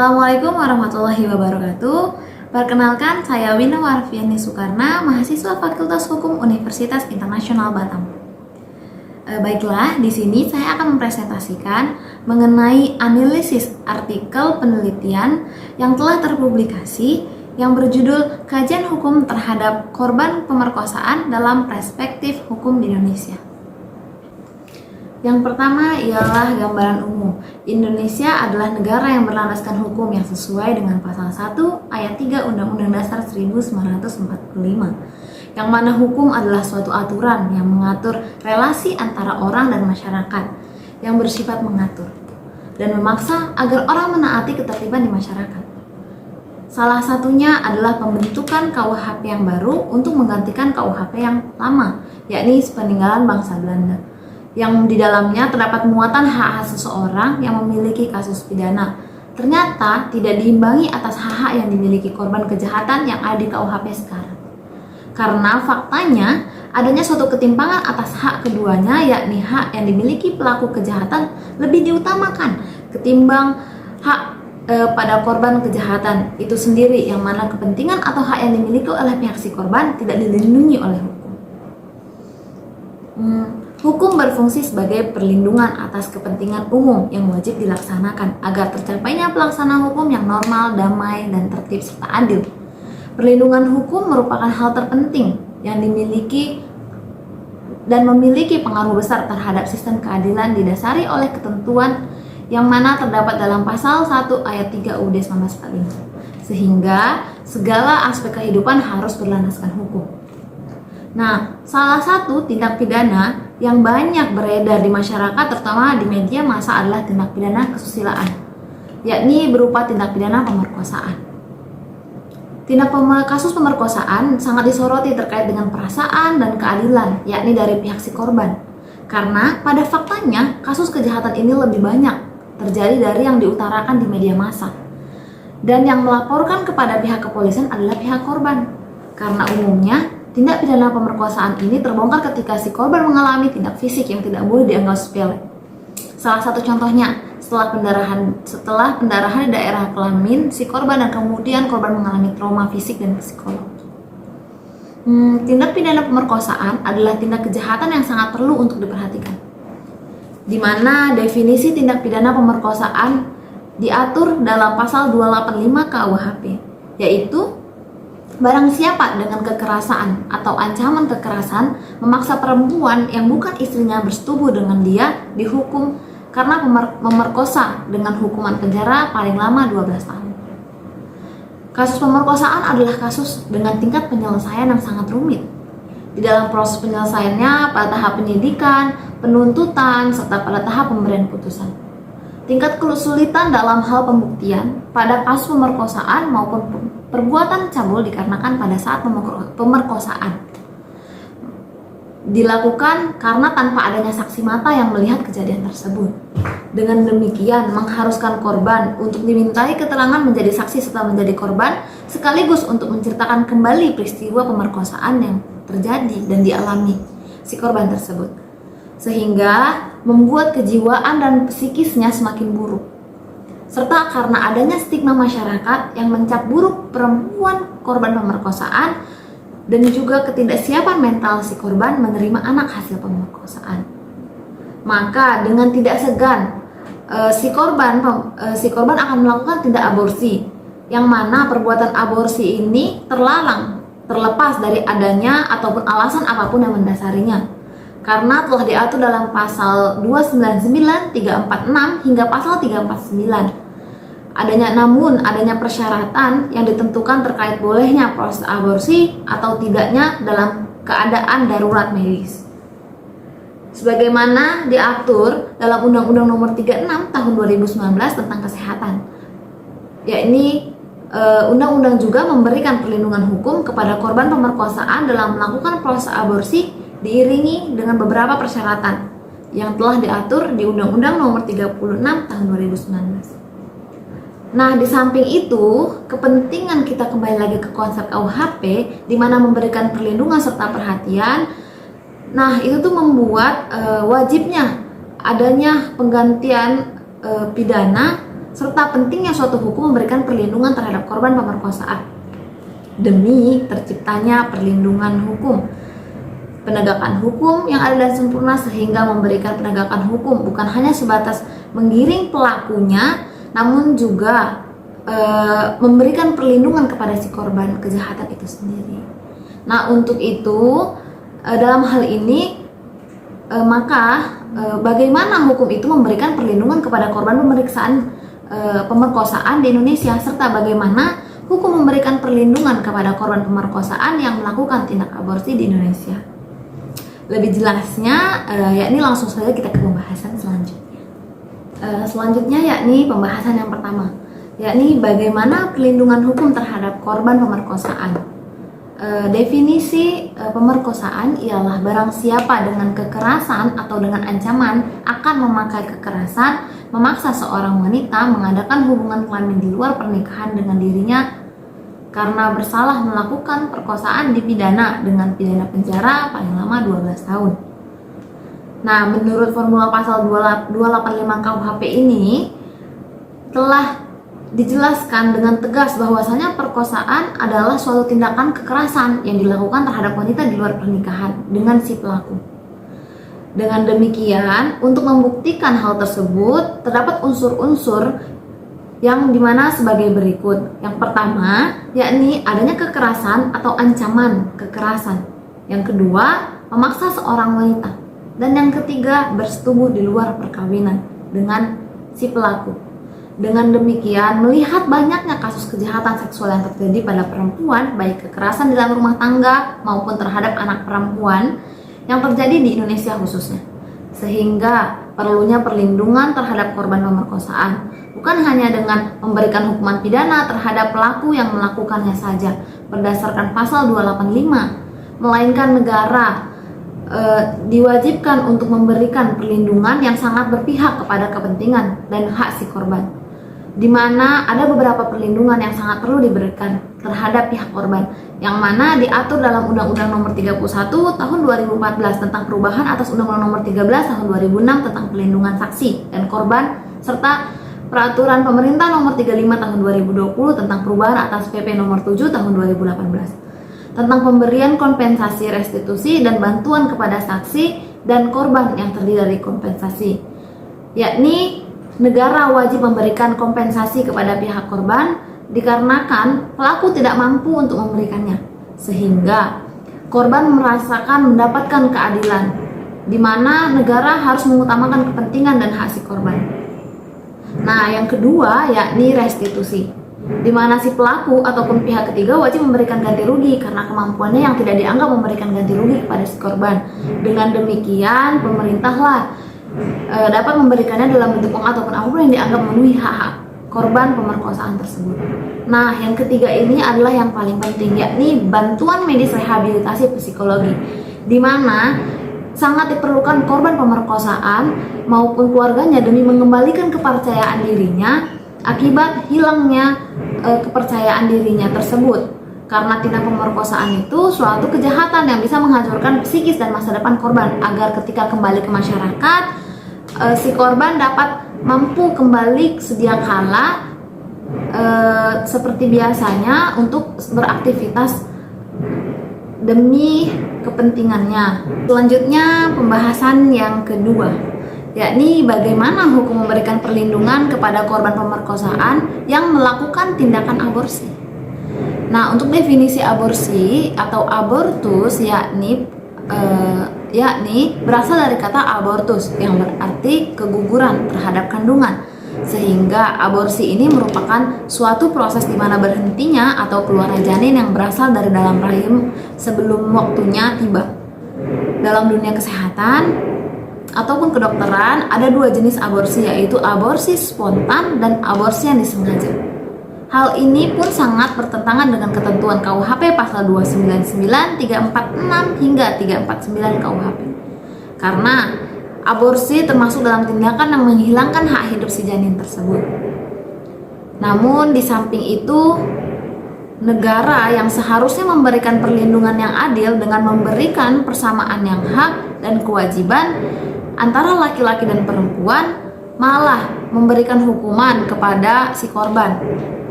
Assalamualaikum warahmatullahi wabarakatuh. Perkenalkan, saya Wina Warfiani Soekarna, mahasiswa Fakultas Hukum Universitas Internasional Batam. Baiklah, di sini saya akan mempresentasikan mengenai analisis artikel penelitian yang telah terpublikasi yang berjudul Kajian Hukum Terhadap Korban Pemerkosaan dalam Perspektif Hukum di Indonesia. Yang pertama ialah gambaran umum. Indonesia adalah negara yang berlandaskan hukum yang sesuai dengan pasal 1 ayat 3 Undang-Undang Dasar 1945, yang mana hukum adalah suatu aturan yang mengatur relasi antara orang dan masyarakat, yang bersifat mengatur dan memaksa agar orang menaati ketertiban di masyarakat. Salah satunya adalah pembentukan KUHP yang baru untuk menggantikan KUHP yang lama, yakni Sepeninggalan Bangsa Belanda, yang di dalamnya terdapat muatan hak-hak seseorang yang memiliki kasus pidana ternyata tidak diimbangi atas hak-hak yang dimiliki korban kejahatan yang ada di KUHP sekarang. Karena faktanya adanya suatu ketimpangan atas hak keduanya, yakni hak yang dimiliki pelaku kejahatan lebih diutamakan ketimbang hak pada korban kejahatan itu sendiri, yang mana kepentingan atau hak yang dimiliki oleh pihak si korban tidak dilindungi oleh hukum. Hukum berfungsi sebagai perlindungan atas kepentingan umum yang wajib dilaksanakan agar tercapainya pelaksanaan hukum yang normal, damai, dan tertib serta adil. Perlindungan hukum merupakan hal terpenting yang dimiliki dan memiliki pengaruh besar terhadap sistem keadilan didasari oleh ketentuan yang mana terdapat dalam pasal 1 ayat 3 UUD 1945. Sehingga segala aspek kehidupan harus berlandaskan hukum. Nah, salah satu tindak pidana yang banyak beredar di masyarakat, terutama di media massa, adalah tindak pidana kesusilaan, yakni berupa tindak pidana pemerkosaan. Kasus pemerkosaan sangat disoroti terkait dengan perasaan dan keadilan, yakni dari pihak si korban. Karena pada faktanya kasus kejahatan ini lebih banyak terjadi dari yang diutarakan di media massa. Dan yang melaporkan kepada pihak kepolisian adalah pihak korban. Karena umumnya tindak pidana pemerkosaan ini terbongkar ketika si korban mengalami tindak fisik yang tidak boleh dianggap sepele. Salah satu contohnya, setelah pendarahan di daerah kelamin si korban dan kemudian korban mengalami trauma fisik dan psikologis. Tindak pidana pemerkosaan adalah tindak kejahatan yang sangat perlu untuk diperhatikan. Di mana definisi tindak pidana pemerkosaan diatur dalam pasal 285 KUHP, yaitu barang siapa dengan kekerasan atau ancaman kekerasan memaksa perempuan yang bukan istrinya bersetubuh dengan dia dihukum karena memerkosa dengan hukuman penjara paling lama 12 tahun. Kasus pemerkosaan adalah kasus dengan tingkat penyelesaian yang sangat rumit. Di dalam proses penyelesaiannya pada tahap penyidikan, penuntutan, serta pada tahap pemberian putusan. Tingkat kesulitan dalam hal pembuktian pada kasus pemerkosaan maupun perbuatan cabul dikarenakan pada saat pemerkosaan dilakukan karena tanpa adanya saksi mata yang melihat kejadian tersebut. Dengan demikian mengharuskan korban untuk dimintai keterangan menjadi saksi serta menjadi korban, sekaligus untuk menceritakan kembali peristiwa pemerkosaan yang terjadi dan dialami si korban tersebut, sehingga membuat kejiwaan dan psikisnya semakin buruk. Serta karena adanya stigma masyarakat yang mencap buruk perempuan korban pemerkosaan dan juga ketidaksiapan mental si korban menerima anak hasil pemerkosaan. Maka dengan tidak segan si korban akan melakukan tindak aborsi, yang mana perbuatan aborsi ini terlarang terlepas dari adanya ataupun alasan apapun yang mendasarinya. Karena telah diatur dalam pasal 299, 346 hingga pasal 349. Namun adanya persyaratan yang ditentukan terkait bolehnya proses aborsi atau tidaknya dalam keadaan darurat medis. Sebagaimana diatur dalam Undang-Undang Nomor 36 Tahun 2019 tentang kesehatan. Yakni undang-undang juga memberikan perlindungan hukum kepada korban pemerkosaan dalam melakukan proses aborsi diiringi dengan beberapa persyaratan yang telah diatur di Undang-Undang Nomor 36 Tahun 2019. Nah, di samping itu, kepentingan kita kembali lagi ke konsep KUHP di mana memberikan perlindungan serta perhatian. Nah, itu tuh membuat wajibnya adanya penggantian pidana serta pentingnya suatu hukum memberikan perlindungan terhadap korban pemerkosaan. Demi terciptanya perlindungan hukum, penegakan hukum yang adil dan sempurna sehingga memberikan penegakan hukum bukan hanya sebatas menggiring pelakunya, namun juga memberikan perlindungan kepada si korban kejahatan itu sendiri. Nah, untuk itu dalam hal ini maka bagaimana hukum itu memberikan perlindungan kepada korban pemerkosaan di Indonesia, serta bagaimana hukum memberikan perlindungan kepada korban pemerkosaan yang melakukan tindak aborsi di Indonesia. Lebih jelasnya, yakni langsung saja kita ke pembahasan selanjutnya. Selanjutnya yakni pembahasan yang pertama, yakni bagaimana perlindungan hukum terhadap korban pemerkosaan. Definisi pemerkosaan ialah barang siapa dengan kekerasan atau dengan ancaman akan memakai kekerasan, memaksa seorang wanita mengadakan hubungan kelamin di luar pernikahan dengan dirinya karena bersalah melakukan perkosaan, dipidana dengan pidana penjara paling lama 12 tahun. Nah, menurut formula pasal 285 KUHP ini telah dijelaskan dengan tegas bahwasanya perkosaan adalah suatu tindakan kekerasan yang dilakukan terhadap wanita di luar pernikahan dengan si pelaku. Dengan demikian, untuk membuktikan hal tersebut terdapat unsur-unsur yang dimana sebagai berikut. Yang pertama, yakni adanya kekerasan atau ancaman kekerasan. Yang kedua, memaksa seorang wanita. Dan yang ketiga, bersetubuh di luar perkawinan dengan si pelaku. Dengan demikian, melihat banyaknya kasus kejahatan seksual yang terjadi pada perempuan, baik kekerasan di dalam rumah tangga maupun terhadap anak perempuan yang terjadi di Indonesia khususnya, sehingga perlunya perlindungan terhadap korban pemerkosaan, bukan hanya dengan memberikan hukuman pidana terhadap pelaku yang melakukannya saja berdasarkan pasal 285, melainkan negara diwajibkan untuk memberikan perlindungan yang sangat berpihak kepada kepentingan dan hak si korban, di mana ada beberapa perlindungan yang sangat perlu diberikan terhadap pihak korban, yang mana diatur dalam Undang-Undang Nomor 31 Tahun 2014 tentang perubahan atas Undang-Undang Nomor 13 Tahun 2006 tentang pelindungan saksi dan korban, serta Peraturan Pemerintah Nomor 35 Tahun 2020 tentang perubahan atas PP Nomor 7 Tahun 2018 tentang pemberian kompensasi, restitusi, dan bantuan kepada saksi dan korban yang terdiri dari kompensasi, yakni negara wajib memberikan kompensasi kepada pihak korban dikarenakan pelaku tidak mampu untuk memberikannya, sehingga korban merasakan mendapatkan keadilan, di mana negara harus mengutamakan kepentingan dan hak si korban. Nah, yang kedua yakni restitusi, di mana si pelaku ataupun pihak ketiga wajib memberikan ganti rugi karena kemampuannya yang tidak dianggap memberikan ganti rugi kepada si korban. Dengan demikian, pemerintahlah dapat memberikannya dalam bentuk uang ataupun apapun yang dianggap memenuhi hak-hak korban pemerkosaan tersebut. Nah, yang ketiga ini adalah yang paling penting, yakni bantuan medis rehabilitasi psikologi, di mana sangat diperlukan korban pemerkosaan maupun keluarganya demi mengembalikan kepercayaan dirinya akibat hilangnya kepercayaan dirinya tersebut, karena tindak pemerkosaan itu suatu kejahatan yang bisa menghancurkan psikis dan masa depan korban, agar ketika kembali ke masyarakat si korban dapat mampu kembali sedia kala seperti biasanya untuk beraktivitas demi kepentingannya. Selanjutnya pembahasan yang kedua, yakni bagaimana hukum memberikan perlindungan kepada korban pemerkosaan yang melakukan tindakan aborsi. Nah, untuk definisi aborsi atau abortus yakni berasal dari kata abortus yang berarti keguguran terhadap kandungan, sehingga aborsi ini merupakan suatu proses di mana berhentinya atau keluarnya janin yang berasal dari dalam rahim sebelum waktunya tiba. Dalam dunia kesehatan ataupun kedokteran ada dua jenis aborsi, yaitu aborsi spontan dan aborsi yang disengaja. Hal ini pun sangat bertentangan dengan ketentuan KUHP pasal 299, 346 hingga 349 KUHP. Karena aborsi termasuk dalam tindakan yang menghilangkan hak hidup si janin tersebut. Namun di samping itu, negara yang seharusnya memberikan perlindungan yang adil dengan memberikan persamaan yang hak dan kewajiban antara laki-laki dan perempuan malah memberikan hukuman kepada si korban,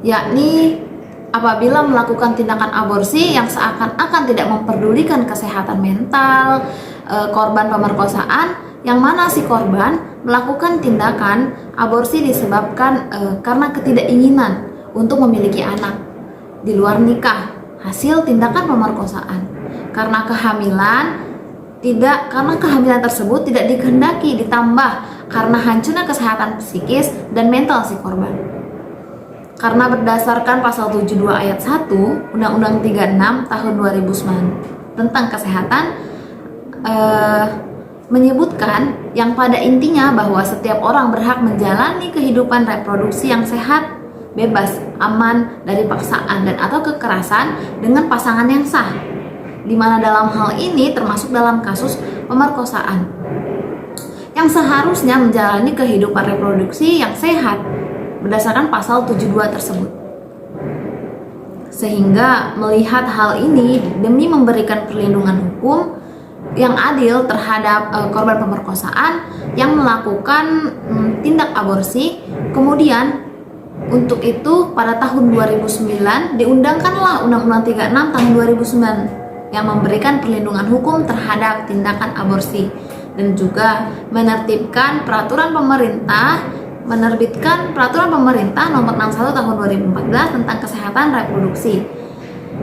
yakni apabila melakukan tindakan aborsi yang seakan-akan tidak memperdulikan kesehatan mental korban pemerkosaan, yang mana si korban melakukan tindakan aborsi disebabkan karena ketidakinginan untuk memiliki anak di luar nikah hasil tindakan pemerkosaan, karena kehamilan tersebut tidak dikehendaki, ditambah karena hancurnya kesehatan psikis dan mental si korban. Karena berdasarkan pasal 72 ayat 1 Undang-Undang 36 tahun 2009 tentang kesehatan menyebutkan yang pada intinya bahwa setiap orang berhak menjalani kehidupan reproduksi yang sehat, bebas, aman dari paksaan dan atau kekerasan dengan pasangan yang sah, di mana dalam hal ini termasuk dalam kasus pemerkosaan, yang seharusnya menjalani kehidupan reproduksi yang sehat berdasarkan pasal 72 tersebut. Sehingga melihat hal ini demi memberikan perlindungan hukum yang adil terhadap korban pemerkosaan yang melakukan tindak aborsi, kemudian untuk itu pada tahun 2009 diundangkanlah Undang-Undang 36 tahun 2009 yang memberikan perlindungan hukum terhadap tindakan aborsi, dan juga menerbitkan peraturan pemerintah nomor 61 tahun 2014 tentang kesehatan reproduksi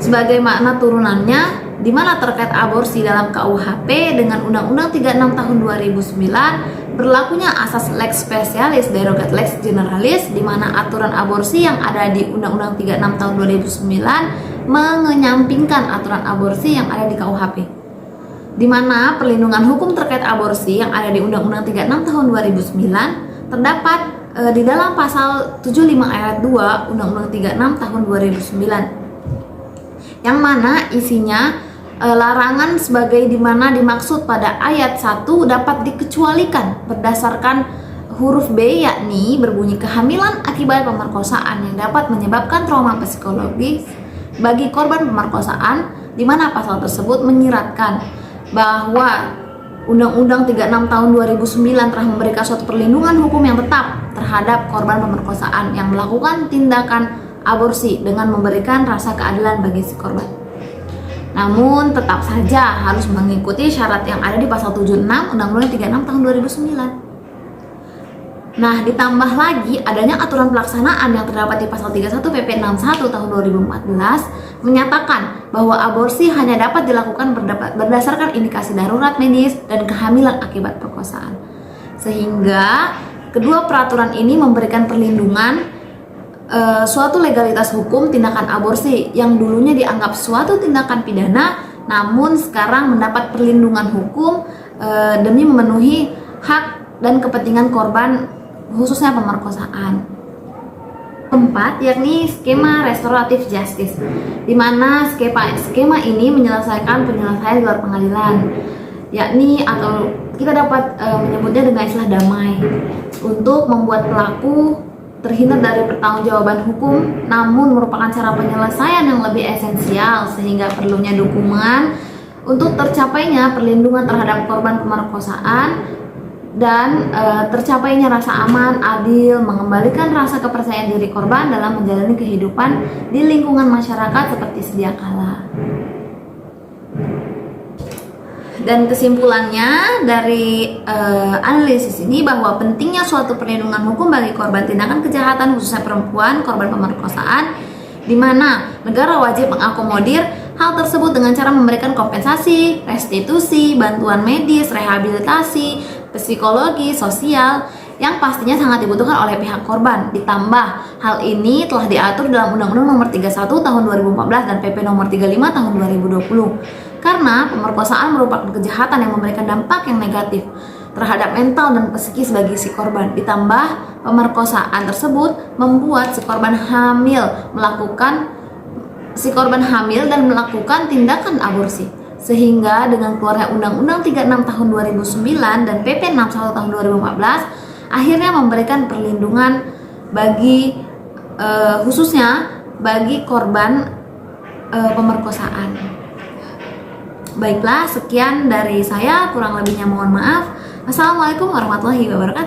sebagai makna turunannya, di mana terkait aborsi dalam KUHP dengan Undang-Undang 36 tahun 2009 berlakunya asas lex specialis derogat lex generalis, di mana aturan aborsi yang ada di Undang-Undang 36 tahun 2009 mengenyampingkan aturan aborsi yang ada di KUHP, di mana perlindungan hukum terkait aborsi yang ada di Undang-Undang 36 tahun 2009 terdapat di dalam pasal 75 ayat 2 Undang-Undang 36 tahun 2009, yang mana isinya larangan sebagai dimana dimaksud pada ayat 1 dapat dikecualikan berdasarkan huruf B, yakni berbunyi kehamilan akibat pemerkosaan yang dapat menyebabkan trauma psikologis bagi korban pemerkosaan, di mana pasal tersebut menyiratkan bahwa Undang-Undang 36 tahun 2009 telah memberikan suatu perlindungan hukum yang tetap terhadap korban pemerkosaan yang melakukan tindakan aborsi dengan memberikan rasa keadilan bagi si korban. Namun tetap saja harus mengikuti syarat yang ada di pasal 76 Undang-Undang 36 tahun 2009. Nah, ditambah lagi adanya aturan pelaksanaan yang terdapat di pasal 31 PP 61 tahun 2014 menyatakan bahwa aborsi hanya dapat dilakukan berdasarkan indikasi darurat medis dan kehamilan akibat perkosaan. Sehingga kedua peraturan ini memberikan perlindungan suatu legalitas hukum tindakan aborsi yang dulunya dianggap suatu tindakan pidana, namun sekarang mendapat perlindungan hukum demi memenuhi hak dan kepentingan korban, khususnya pemerkosaan. Keempat, yakni skema restoratif justice, di mana skema ini menyelesaikan penyelesaian di luar pengadilan, yakni atau kita dapat menyebutnya dengan istilah damai, untuk membuat pelaku terhindar dari pertanggungjawaban hukum, namun merupakan cara penyelesaian yang lebih esensial sehingga perlunya dukungan untuk tercapainya perlindungan terhadap korban pemerkosaan dan tercapainya rasa aman, adil, mengembalikan rasa kepercayaan diri korban dalam menjalani kehidupan di lingkungan masyarakat seperti sedia kala. Dan kesimpulannya dari analisis ini bahwa pentingnya suatu perlindungan hukum bagi korban tindakan kejahatan khususnya perempuan, korban pemerkosaan, di mana negara wajib mengakomodir hal tersebut dengan cara memberikan kompensasi, restitusi, bantuan medis, rehabilitasi, psikologi, sosial yang pastinya sangat dibutuhkan oleh pihak korban. Ditambah hal ini telah diatur dalam Undang-Undang Nomor 31 Tahun 2014 dan PP Nomor 35 Tahun 2020. Karena pemerkosaan merupakan kejahatan yang memberikan dampak yang negatif terhadap mental dan psikis bagi si korban. Ditambah pemerkosaan tersebut membuat si korban hamil dan melakukan tindakan aborsi. Sehingga dengan keluarnya Undang-Undang 36 tahun 2009 dan PP 61 tahun 2014 akhirnya memberikan perlindungan bagi khususnya bagi korban pemerkosaan. Baiklah, sekian dari saya, kurang lebihnya mohon maaf. Assalamualaikum warahmatullahi wabarakatuh.